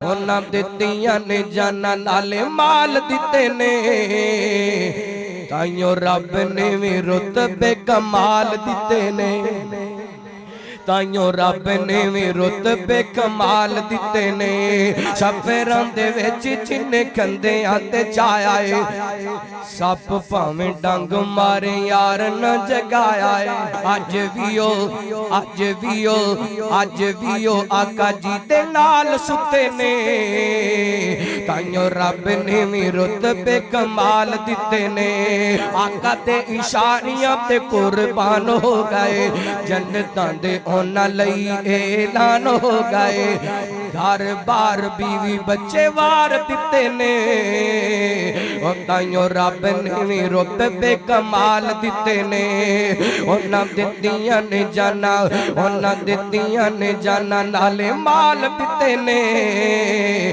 उन्हां दित्तियां ने जाना नाले माल दिते ने, ताइयों रब ने भी रुतबे कमाल दिते ने, ताइयों रब ने भी रुतबे कमाल दिते ने। सफेरां दे विच जिन्ने कंदियां ते चाया है, सप भावें डंग मारे यार न जगाया है। अज भी ओ आका जी दे नाल सुते ने, ताइयों रब ने भी रुतबे कमाल दिते ने। आका दे इशारियां ते कुर्बान हो गए, जन्नतां दे उन्हां लई ऐलान हो गए। घर बार बीवी बच्चे वार दिते ने, ताइयों रब ने भी रुतबे कमाल दिते ने। उन्हां दित्तियां ने जाना, उन्हां दित्तियां ने जाना नाले माल दिते ने।